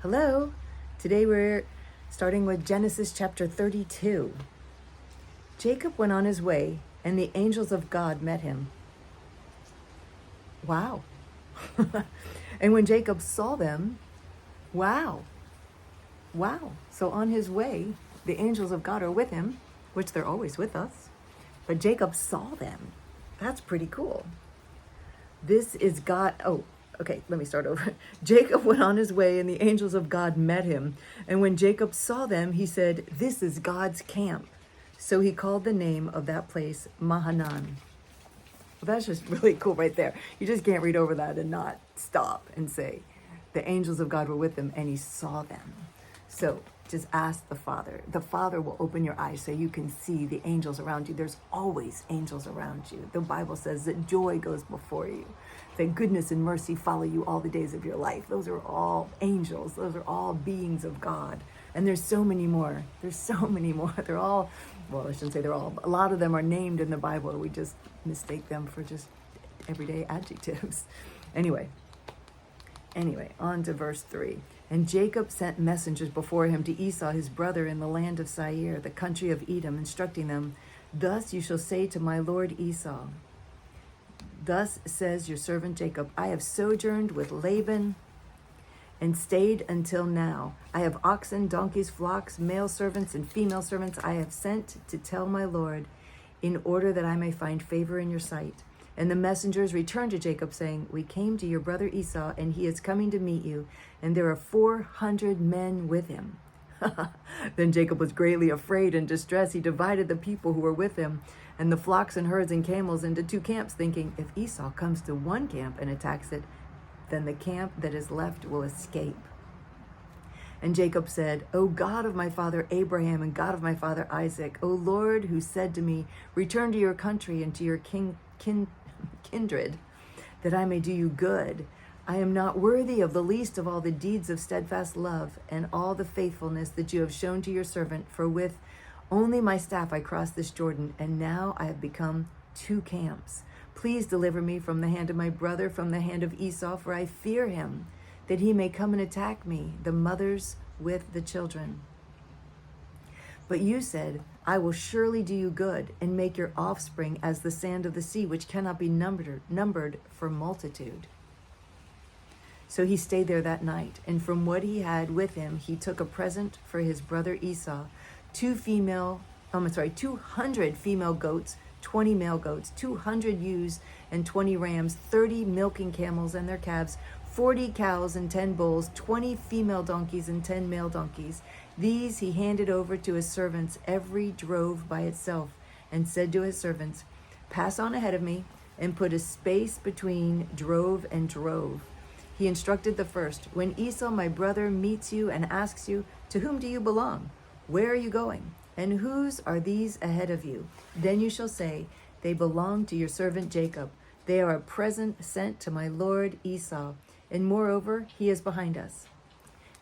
Hello. Today we're starting with Genesis chapter 32. Jacob went on his way, and the angels of God met him. Wow. And when Jacob saw them, wow. So on his way, the angels of God are with him, which they're always with us. But Jacob saw them. That's pretty cool. This is God. Oh, okay, let me start over. Jacob went on his way, and the angels of God met him. And when Jacob saw them, he said, "This is God's camp." So he called the name of that place Mahanan. Well, that's just really cool right there. You just can't read over that and not stop and say, the angels of God were with him, and he saw them. So just ask the Father. The Father will open your eyes so you can see the angels around you. There's always angels around you. The Bible says that joy goes before you, that goodness and mercy follow you all the days of your life. Those are all angels. Those are all beings of God. And there's so many more. They're all, well, I shouldn't say they're all, but a lot of them are named in the Bible. We just mistake them for just everyday adjectives. Anyway, on to verse 3. And Jacob sent messengers before him to Esau his brother in the land of Seir, the country of Edom, instructing them, "Thus you shall say to my lord Esau, thus says your servant Jacob, I have sojourned with Laban and stayed until now. I have oxen, donkeys, flocks, male servants and female servants I have sent to tell my lord, in order that I may find favor in your sight." And the messengers returned to Jacob, saying, "We came to your brother Esau, and he is coming to meet you, and there are 400 men with him." Then Jacob was greatly afraid and distressed. He divided the people who were with him and the flocks and herds and camels into two camps, thinking, if Esau comes to one camp and attacks it, then the camp that is left will escape. And Jacob said, "O God of my father Abraham and God of my father Isaac, O Lord, who said to me, return to your country and to your kindred, that I may do you good. I am not worthy of the least of all the deeds of steadfast love and all the faithfulness that you have shown to your servant, for with only my staff I crossed this Jordan, and now I have become two camps. Please deliver me from the hand of my brother, from the hand of Esau, for I fear him, that he may come and attack me, the mothers with the children. But you said, I will surely do you good and make your offspring as the sand of the sea, which cannot be numbered for multitude." So he stayed there that night, and from what he had with him, he took a present for his brother Esau, 200 female goats, 20 male goats, 200 ewes and 20 rams, 30 milking camels and their calves, 40 cows and 10 bulls, 20 female donkeys and 10 male donkeys. These he handed over to his servants, every drove by itself, and said to his servants, "Pass on ahead of me, and put a space between drove and drove." He instructed the first, "When Esau my brother meets you and asks you, 'To whom do you belong? Where are you going? And whose are these ahead of you?' Then you shall say, 'They belong to your servant Jacob. They are a present sent to my lord Esau, and moreover, he is behind us.'"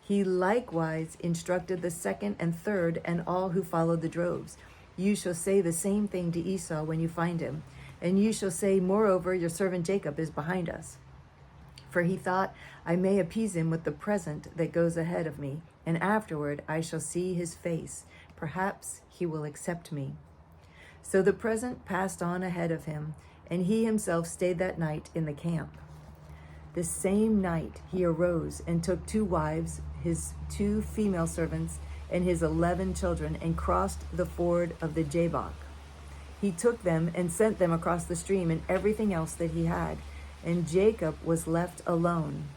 He likewise instructed the second and third and all who followed the droves. "You shall say the same thing to Esau when you find him. And you shall say, moreover, your servant Jacob is behind us. For he thought, I may appease him with the present that goes ahead of me, and afterward I shall see his face. Perhaps he will accept me." So the present passed on ahead of him, and he himself stayed that night in the camp. The same night he arose and took 2 wives, his 2 female servants, and his 11 children, and crossed the ford of the Jabbok. He took them and sent them across the stream and everything else that he had. And Jacob was left alone.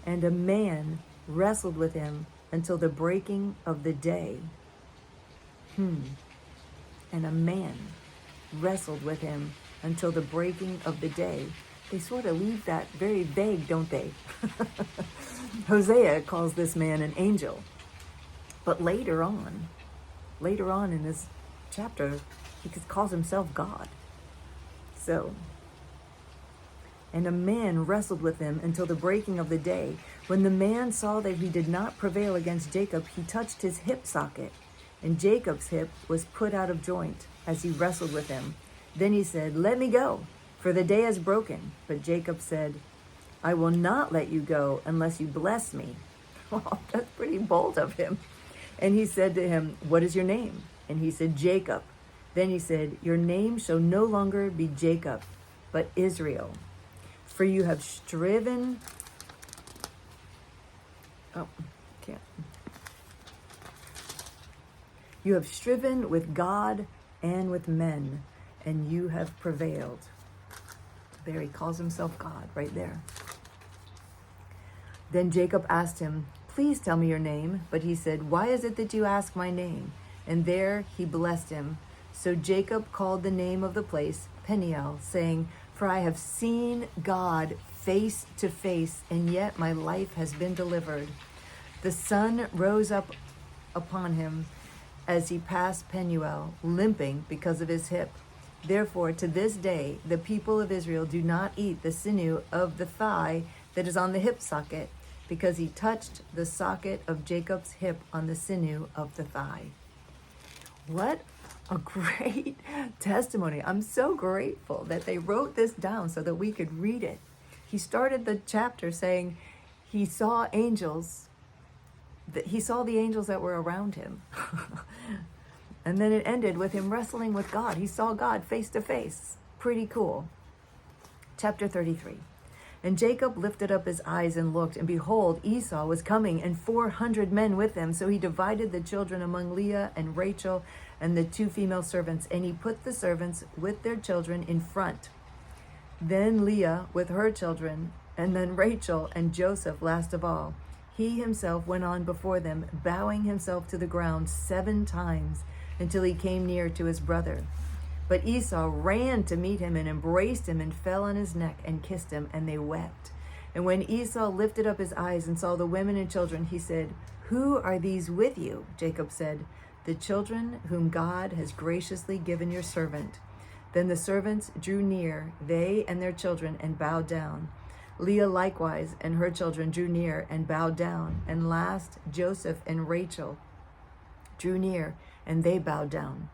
And a man wrestled with him until the breaking of the day. And a man wrestled with him until the breaking of the day. They sort of leave that very vague, don't they? Hosea calls this man an angel. But later on in this chapter, he calls himself God. So, and a man wrestled with him until the breaking of the day. When the man saw that he did not prevail against Jacob, he touched his hip socket, and Jacob's hip was put out of joint as he wrestled with him. Then he said, "Let me go, for the day is broken." But Jacob said, "I will not let you go unless you bless me." Well, that's pretty bold of him. And he said to him, "What is your name?" And he said, "Jacob." Then he said, "Your name shall no longer be Jacob, but Israel. For you have striven..." Oh, can't. "You have striven with God and with men, and you have prevailed." There he calls himself God, right there. Then Jacob asked him, "Please tell me your name." But he said, "Why is it that you ask my name?" And there he blessed him. So Jacob called the name of the place Peniel, saying, "For I have seen God face to face, and yet my life has been delivered." The sun rose up upon him as he passed Penuel, limping because of his hip. Therefore, to this day, the people of Israel do not eat the sinew of the thigh that is on the hip socket, because he touched the socket of Jacob's hip on the sinew of the thigh. What a great testimony. I'm so grateful that they wrote this down so that we could read it. He started the chapter saying he saw angels, that he saw the angels that were around him. And then it ended with him wrestling with God. He saw God face to face. Pretty cool. Chapter 33. And Jacob lifted up his eyes and looked, and behold, Esau was coming, and 400 men with him. So he divided the children among Leah and Rachel and the 2 female servants, and he put the servants with their children in front. Then Leah with her children, and then Rachel and Joseph last of all. He himself went on before them, bowing himself to the ground 7 times, until he came near to his brother. But Esau ran to meet him and embraced him and fell on his neck and kissed him, and they wept. And when Esau lifted up his eyes and saw the women and children, he said, "Who are these with you?" Jacob said, "The children whom God has graciously given your servant." Then the servants drew near, they and their children, and bowed down. Leah likewise and her children drew near and bowed down. And last, Joseph and Rachel drew near, and they bowed down.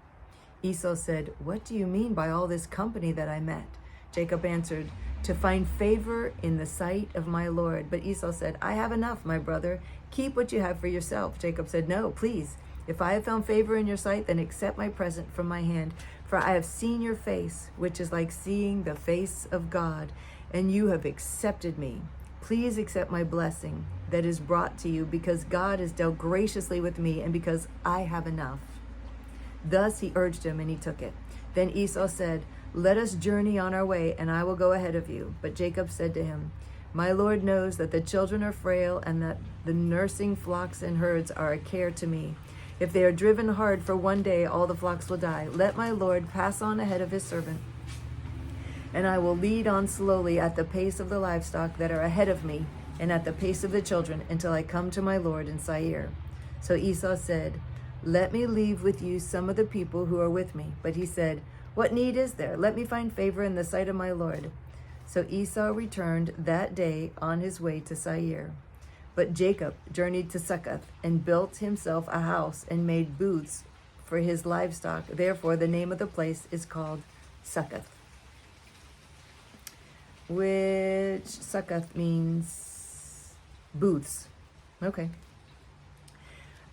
Esau said, "What do you mean by all this company that I met?" Jacob answered, "To find favor in the sight of my Lord." But Esau said, "I have enough, my brother. Keep what you have for yourself." Jacob said, "No, please. If I have found favor in your sight, then accept my present from my hand. For I have seen your face, which is like seeing the face of God, and you have accepted me. Please accept my blessing that is brought to you, because God has dealt graciously with me, and because I have enough." Thus he urged him, and he took it. Then Esau said, "Let us journey on our way, and I will go ahead of you." But Jacob said to him, "My Lord knows that the children are frail, and that the nursing flocks and herds are a care to me. If they are driven hard for one day, all the flocks will die. Let my Lord pass on ahead of his servant, and I will lead on slowly at the pace of the livestock that are ahead of me, and at the pace of the children, until I come to my Lord in Seir." So Esau said, "Let me leave with you some of the people who are with me." But he said, "What need is there? Let me find favor in the sight of my Lord." So Esau returned that day on his way to Seir. But Jacob journeyed to Succoth, and built himself a house, and made booths for his livestock. Therefore the name of the place is called Succoth, which Succoth means booths. Okay.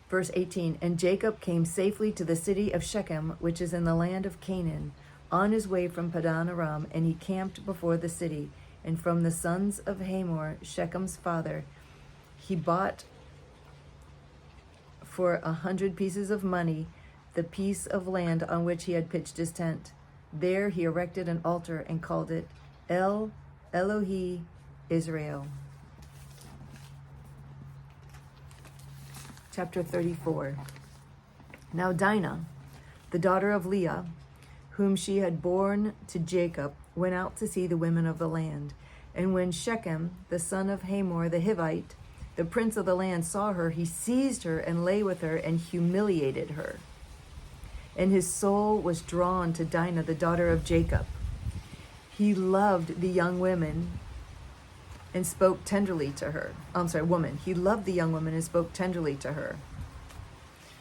Verse 18, and Jacob came safely to the city of Shechem, which is in the land of Canaan, on his way from Padan Aram, and he camped before the city. And from the sons of Hamor, Shechem's father, he bought for 100 pieces of money the piece of land on which he had pitched his tent. There he erected an altar and called it El Elohi Israel. Chapter 34. Now Dinah, the daughter of Leah, whom she had borne to Jacob, went out to see the women of the land. And when Shechem, the son of Hamor the Hivite, the prince of the land, saw her, he seized her and lay with her and humiliated her. And his soul was drawn to Dinah, the daughter of Jacob. He loved the young women and spoke tenderly to her. Woman. He loved the young woman and spoke tenderly to her.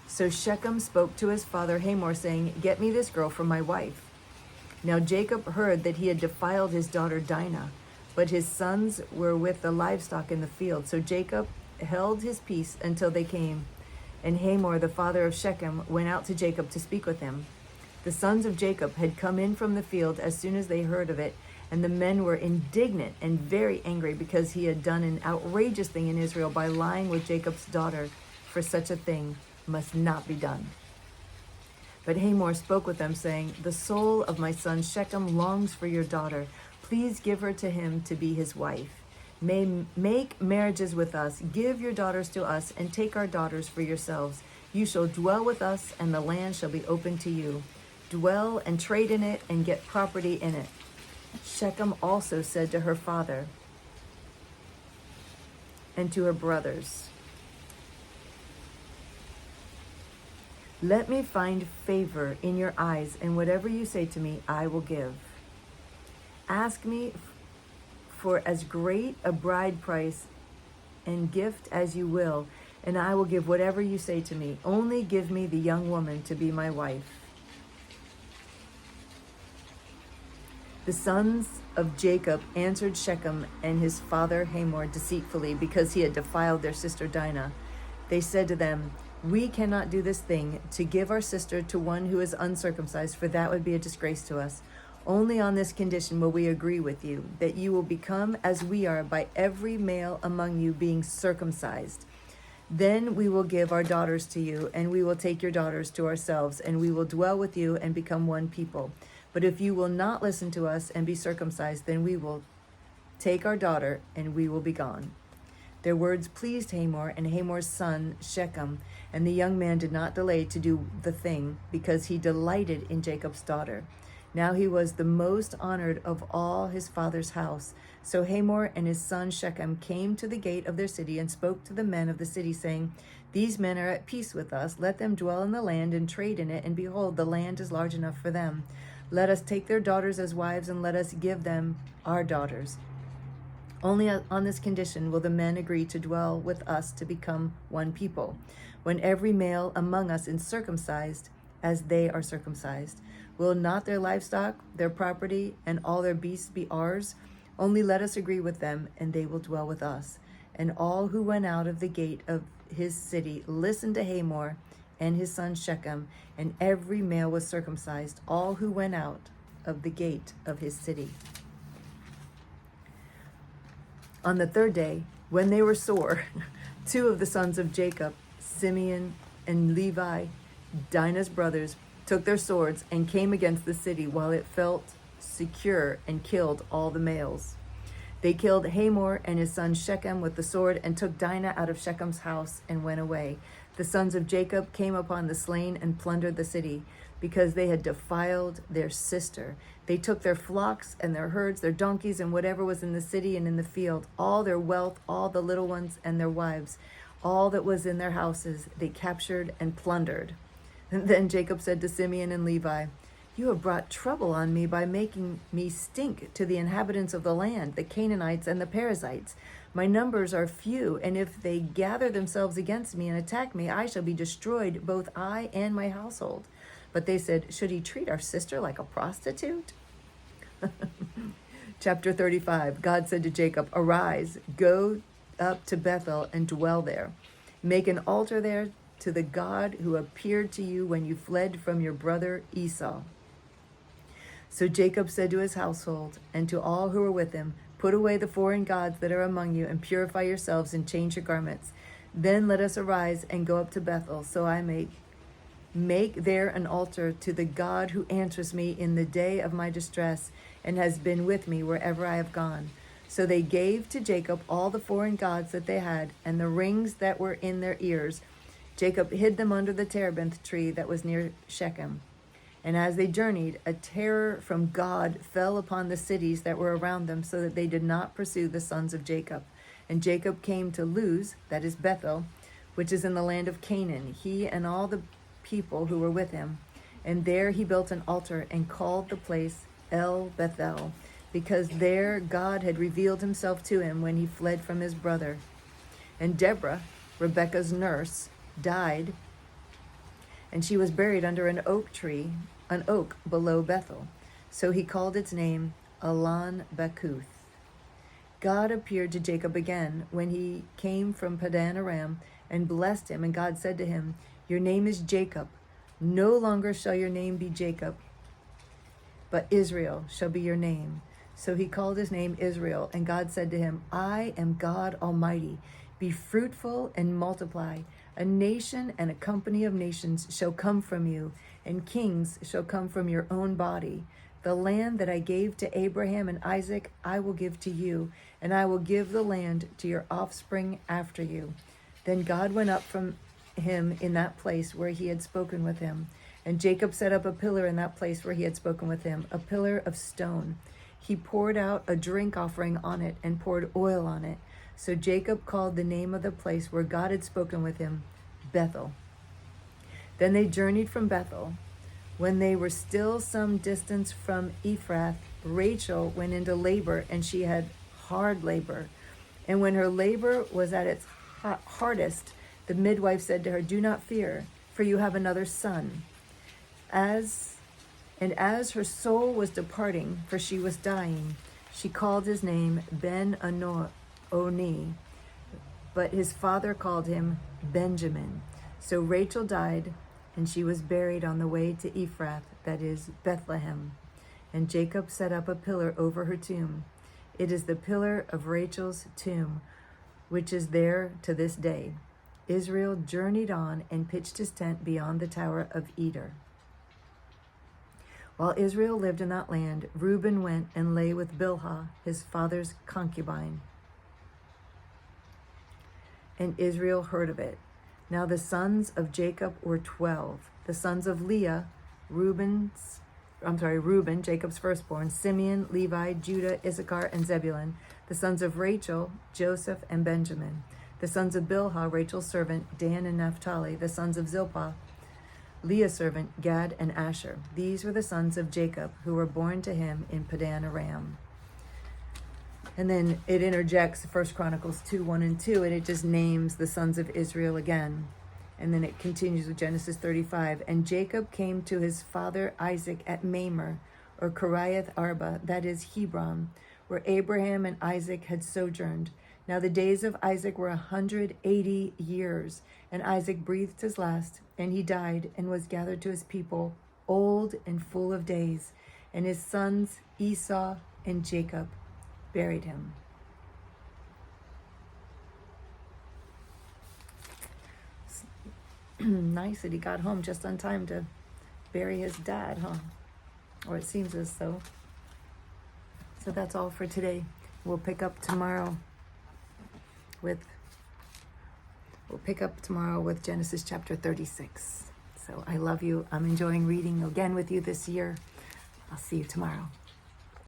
So Shechem spoke to his father Hamor, saying, "Get me this girl for my wife." Now Jacob heard that he had defiled his daughter Dinah, but his sons were with the livestock in the field. So Jacob held his peace until they came. And Hamor, the father of Shechem, went out to Jacob to speak with him. The sons of Jacob had come in from the field as soon as they heard of it, and the men were indignant and very angry because he had done an outrageous thing in Israel by lying with Jacob's daughter, for such a thing must not be done. But Hamor spoke with them, saying, "The soul of my son Shechem longs for your daughter. Please give her to him to be his wife. Make marriages with us, give your daughters to us, and take our daughters for yourselves. You shall dwell with us, and the land shall be open to you. Dwell and trade in it, and get property in it." Shechem also said to her father and to her brothers, "Let me find favor in your eyes, and whatever you say to me, I will give. Ask me for as great a bride price and gift as you will, and I will give whatever you say to me. Only give me the young woman to be my wife." The sons of Jacob answered Shechem and his father Hamor deceitfully, because he had defiled their sister Dinah. They said to them, "We cannot do this thing, to give our sister to one who is uncircumcised, for that would be a disgrace to us. Only on this condition will we agree with you, that you will become as we are by every male among you being circumcised. Then we will give our daughters to you, and we will take your daughters to ourselves, and we will dwell with you and become one people. But if you will not listen to us and be circumcised, then we will take our daughter, and we will be gone." Their words pleased Hamor and Hamor's son Shechem, and the young man did not delay to do the thing, because he delighted in Jacob's daughter. Now he was the most honored of all his father's house. So Hamor and his son Shechem came to the gate of their city and spoke to the men of the city, saying, "These men are at peace with us. Let them dwell in the land and trade in it, and behold, the land is large enough for them. Let us take their daughters as wives, and let us give them our daughters. Only on this condition will the men agree to dwell with us to become one people, when every male among us is circumcised as they are circumcised. Will not their livestock, their property, and all their beasts be ours? Only let us agree with them, and they will dwell with us." And all who went out of the gate of his city listened to Hamor and his son Shechem, and every male was circumcised, all who went out of the gate of his city. On the third day, when they were sore, two of the sons of Jacob, Simeon and Levi, Dinah's brothers, took their swords and came against the city while it felt secure, and killed all the males. They killed Hamor and his son Shechem with the sword, and took Dinah out of Shechem's house and went away. The sons of Jacob came upon the slain and plundered the city, because they had defiled their sister. They took their flocks and their herds, their donkeys, and whatever was in the city and in the field, all their wealth, all the little ones and their wives, all that was in their houses, they captured and plundered. And then Jacob said to Simeon and Levi, "You have brought trouble on me by making me stink to the inhabitants of the land, the Canaanites and the Perizzites. My numbers are few, and if they gather themselves against me and attack me, I shall be destroyed, both I and my household." But they said, "Should he treat our sister like a prostitute?" Chapter 35. God said to Jacob, "Arise, go up to Bethel and dwell there. Make an altar there to the God who appeared to you when you fled from your brother Esau." So Jacob said to his household and to all who were with him, "Put away the foreign gods that are among you, and purify yourselves and change your garments. Then let us arise and go up to Bethel, so I may make there an altar to the God who answers me in the day of my distress, and has been with me wherever I have gone." So they gave to Jacob all the foreign gods that they had, and the rings that were in their ears. Jacob hid them under the terebinth tree that was near Shechem. And as they journeyed, a terror from God fell upon the cities that were around them, so that they did not pursue the sons of Jacob. And Jacob came to Luz, that is Bethel, which is in the land of Canaan, he and all the people who were with him. And there he built an altar and called the place El Bethel, because there God had revealed himself to him when he fled from his brother. And Deborah, Rebekah's nurse, died, and she was buried under an oak below Bethel. So he called its name Elon Bakuth. God appeared to Jacob again when he came from Padan Aram and blessed him. And God said to him, "Your name is Jacob. No longer shall your name be Jacob, but Israel shall be your name." So he called his name Israel. And God said to him, "I am God Almighty. Be fruitful and multiply. A nation and a company of nations shall come from you, and kings shall come from your own body. The land that I gave to Abraham and Isaac, I will give to you, and I will give the land to your offspring after you." Then God went up from him in that place where he had spoken with him. And Jacob set up a pillar in that place where he had spoken with him, a pillar of stone. He poured out a drink offering on it and poured oil on it. So Jacob called the name of the place where God had spoken with him, Bethel. Then they journeyed from Bethel. When they were still some distance from Ephrath, Rachel went into labor, and she had hard labor. And when her labor was at its hardest, the midwife said to her, "Do not fear, for you have another son." As her soul was departing, for she was dying, she called his name Ben-Oni, but his father called him Benjamin. So Rachel died, and she was buried on the way to Ephrath, that is Bethlehem. And Jacob set up a pillar over her tomb. It is the pillar of Rachel's tomb, which is there to this day. Israel journeyed on and pitched his tent beyond the tower of Eder. While Israel lived in that land, Reuben went and lay with Bilhah, his father's concubine. And Israel heard of it. Now the sons of Jacob were 12. The sons of Leah, Reuben, Jacob's firstborn, Simeon, Levi, Judah, Issachar, and Zebulun. The sons of Rachel, Joseph, and Benjamin. The sons of Bilhah, Rachel's servant, Dan and Naphtali. The sons of Zilpah, Leah's servant, Gad and Asher. These were the sons of Jacob, who were born to him in Padan Aram. And then it interjects 1 Chronicles 2:1-2, and it just names the sons of Israel again. And then it continues with Genesis 35. And Jacob came to his father Isaac at Mamre, or Kiriath Arba, that is Hebron, where Abraham and Isaac had sojourned. Now the days of Isaac were 180 years, and Isaac breathed his last, and he died and was gathered to his people, old and full of days. And his sons Esau and Jacob buried him. Nice that he got home just on time to bury his dad, huh? Or it seems as so. So that's all for today. We'll pick up tomorrow with Genesis chapter 36. So I love you. I'm enjoying reading again with you this year. I'll see you tomorrow.